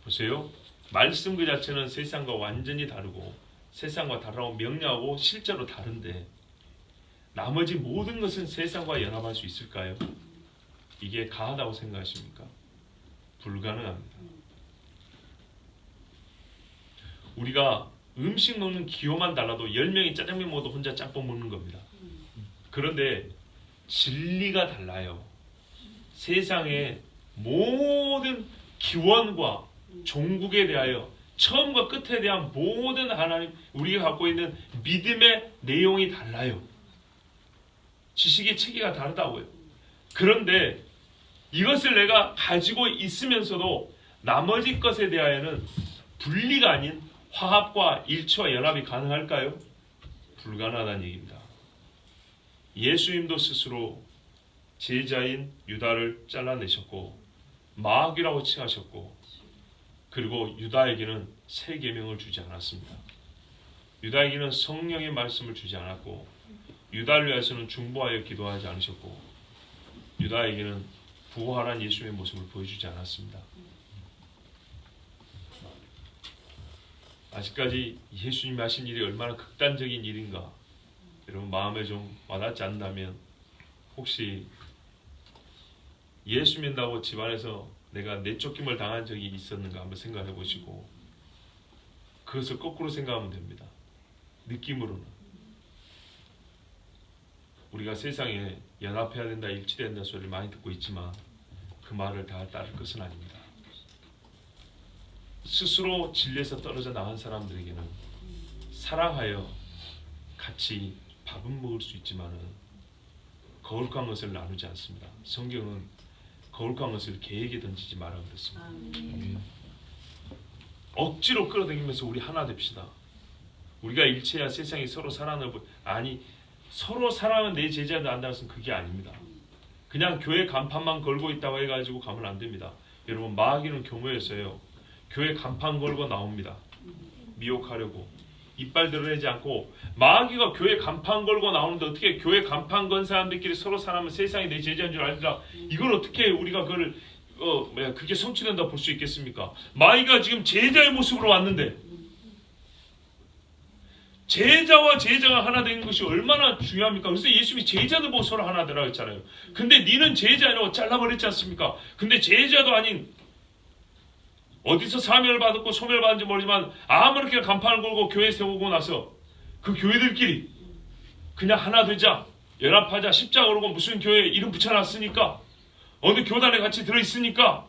보세요. 말씀 그 자체는 세상과 완전히 다르고 세상과 다르고 명료하고 실제로 다른데, 나머지 모든 것은 세상과 연합할 수 있을까요? 이게 가하다고 생각하십니까? 불가능합니다. 우리가 음식 먹는 기호만 달라도 10명이 짜장면 먹어도 혼자 짬뽕 먹는 겁니다. 그런데 진리가 달라요. 세상의 모든 기원과 종국에 대하여 처음과 끝에 대한 모든 하나님, 우리가 갖고 있는 믿음의 내용이 달라요. 지식의 체계가 다르다고요. 그런데 이것을 내가 가지고 있으면서도 나머지 것에 대하여는 분리가 아닌 화합과 일치와 연합이 가능할까요? 불가능하다는 얘기입니다. 예수님도 스스로 제자인 유다를 잘라내셨고 마귀라고 칭하셨고, 그리고 유다에게는 새 계명을 주지 않았습니다. 유다에게는 성령의 말씀을 주지 않았고, 유다를 위해서는 중보하여 기도하지 않으셨고, 유다에게는 부활한 예수님의 모습을 보여주지 않았습니다. 아직까지 예수님이 하신 일이 얼마나 극단적인 일인가 여러분 마음에 좀 와닿지 않는다면, 혹시 예수 믿는다고 집안에서 내가 내쫓김을 당한 적이 있었는가 한번 생각해 보시고, 그것을 거꾸로 생각하면 됩니다. 느낌으로는 우리가 세상에 연합해야 된다, 일치해야 된다 소리를 많이 듣고 있지만 그 말을 다 따를 것은 아닙니다. 스스로 진리에서 떨어져 나간 사람들에게는 사랑하여 같이 밥은 먹을 수 있지만은 거룩한 것을 나누지 않습니다. 성경은 거룩한 것을 개에게 던지지 마라 그랬습니다. 억지로 끌어당기면서 우리 하나 됩시다. 우리가 일체야 세상이 서로 사랑을 아니, 서로 사랑은 내 제자도 안다는 것은 그게 아닙니다. 그냥 교회 간판만 걸고 있다고 해가지고 가면 안 됩니다. 여러분, 마귀는 교묘해서요, 교회 간판 걸고 나옵니다. 미혹하려고. 이빨 드러내지 않고, 마귀가 교회 간판 걸고 나오는데 어떻게 교회 간판 건 사람들끼리 서로 사랑하면 세상이 내 제자인 줄 알더라. 이걸 어떻게 우리가 그걸 그게 성취된다 볼 수 있겠습니까? 마귀가 지금 제자의 모습으로 왔는데, 제자와 제자가 하나 된 것이 얼마나 중요합니까? 그래서 예수님이 제자들 보고 서로 하나 되라고 했잖아요. 근데 니는 제자라고 잘라버렸지 않습니까? 근데 제자도 아닌, 어디서 사명을 받았고 소명을 받은지 모르지만 아무렇게 간판을 걸고 교회 세우고 나서 그 교회들끼리 그냥 하나 되자, 연합하자, 십자가 걸고 무슨 교회 이름 붙여놨으니까, 어느 교단에 같이 들어있으니까,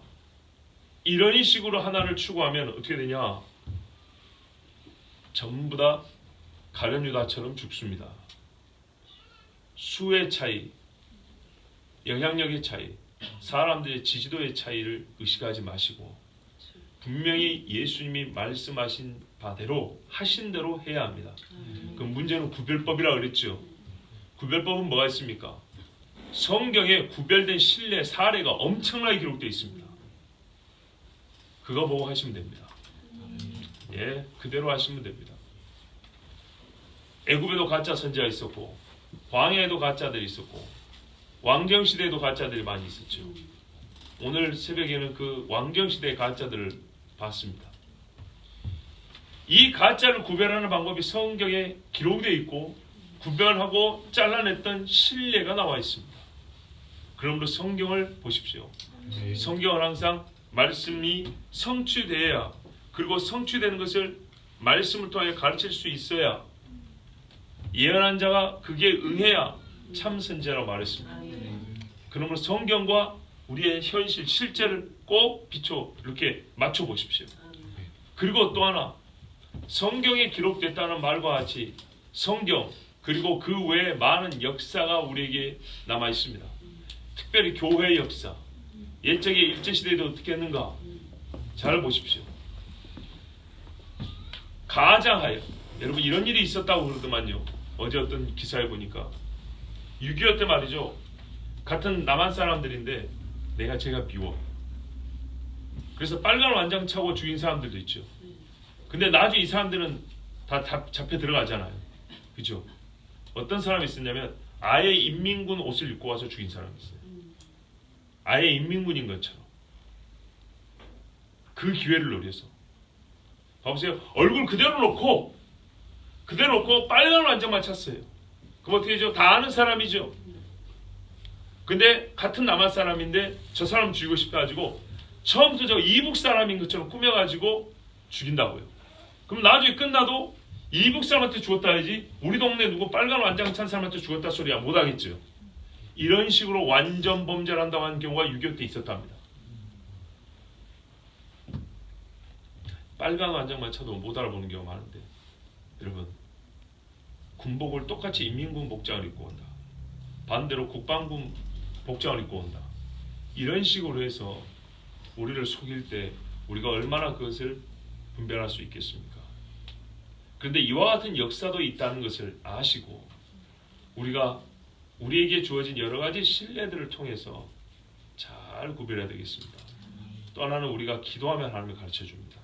이런 식으로 하나를 추구하면 어떻게 되냐? 전부 다 가룟 유다처럼 죽습니다. 수의 차이, 영향력의 차이, 사람들의 지지도의 차이를 의식하지 마시고 분명히 예수님이 말씀하신 바대로 하신 대로 해야 합니다. 그 문제는 구별법이라고 그랬죠. 구별법은 뭐가 있습니까? 성경에 구별된 신뢰 사례가 엄청나게 기록되어 있습니다. 그거 보고 하시면 됩니다. 예, 그대로 하시면 됩니다. 애굽에도 가짜 선지자가 있었고, 광야에도 가짜들이 있었고, 왕정시대에도 가짜들이 많이 있었죠. 오늘 새벽에는 그 왕정시대의 가짜들을 봤습니다. 이 가짜를 구별하는 방법이 성경에 기록되어 있고 구별하고 잘라냈던 신뢰가 나와 있습니다. 그러므로 성경을 보십시오. 성경은 항상 말씀이 성취돼야, 그리고 성취되는 것을 말씀을 통해 가르칠 수 있어야, 예언한 자가 그게 응해야 참 선지자라고 말했습니다. 그러므로 성경과 우리의 현실 실제를 꼭 비춰 이렇게 맞춰 보십시오. 그리고 또 하나, 성경에 기록됐다는 말과 같이 성경 그리고 그 외에 많은 역사가 우리에게 남아 있습니다. 특별히 교회의 역사. 옛적의 일제시대에도 어떻게 했는가? 잘 보십시오. 가장하여, 여러분 이런 일이 있었다고 그러더만요. 어제 어떤 기사에 보니까 6.25 때 말이죠. 같은 남한 사람들인데 제가 미워. 그래서 빨간 완장 차고 죽인 사람들도 있죠. 근데 나중에 이 사람들은 다 잡혀 들어가잖아요. 그죠? 어떤 사람이 있었냐면 아예 인민군 옷을 입고 와서 죽인 사람이 있어요. 아예 인민군인 것처럼. 그 기회를 노려서. 봐보세요. 얼굴 그대로 놓고 빨간 완장만 찼어요. 그럼 어떻게 되죠? 다 아는 사람이죠. 근데 같은 남한 사람인데 저 사람 죽이고 싶어가지고 처음부터 저 이북 사람인 것처럼 꾸며가지고 죽인다고요. 그럼 나중에 끝나도 이북 사람한테 죽었다 해야지 우리 동네 누구 빨간 완장 찬 사람한테 죽었다 소리야 못하겠죠. 이런 식으로 완전 범죄를 한다고 하는 경우가 6.25 때 있었답니다. 빨간 완장만 차도 못 알아보는 경우가 많은데, 여러분 군복을 똑같이 인민군 복장을 입고 온다. 반대로 국방군 복장을 입고 온다. 이런 식으로 해서 우리를 속일 때 우리가 얼마나 그것을 분별할 수 있겠습니까? 그런데 이와 같은 역사도 있다는 것을 아시고 우리가 우리에게 주어진 여러 가지 신뢰들을 통해서 잘 구별해야 되겠습니다. 또 하나는 우리가 기도하면 하나님을 가르쳐 줍니다.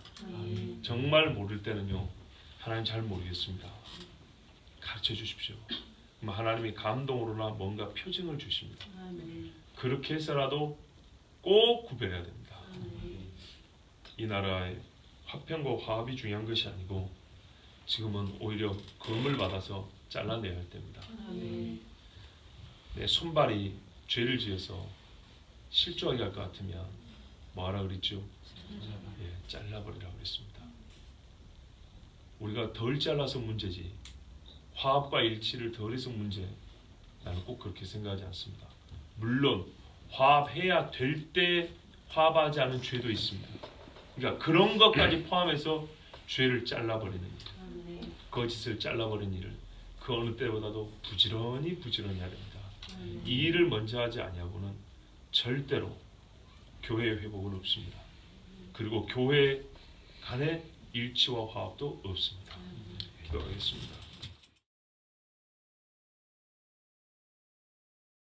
정말 모를 때는요, 하나님 잘 모르겠습니다. 가르쳐 주십시오. 그럼 하나님이 감동으로나 뭔가 표징을 주십니다. 그렇게 해서라도 꼭 구별해야 됩니다. 이 나라의 화평과 화합이 중요한 것이 아니고 지금은 오히려 검을 받아서 잘라내야 할 때입니다. 내 손발이 죄를 지어서 실족하게 할 것 같으면 뭐하라 그랬죠? 잘라버리라고 그랬습니다. 우리가 덜 잘라서 문제지 화합과 일치를 덜 해서 문제, 나는 꼭 그렇게 생각하지 않습니다. 물론 화합해야 될 때 화합하지 않은 죄도 있습니다. 그러니까 그런 것까지 포함해서 죄를 잘라버리는 일, 거짓을 잘라버리는 일을 그 어느 때보다도 부지런히 해야 됩니다. 이 일을 먼저 하지 아니하고는 절대로 교회의 회복은 없습니다. 그리고 교회 간의 일치와 화합도 없습니다. 기도하겠습니다.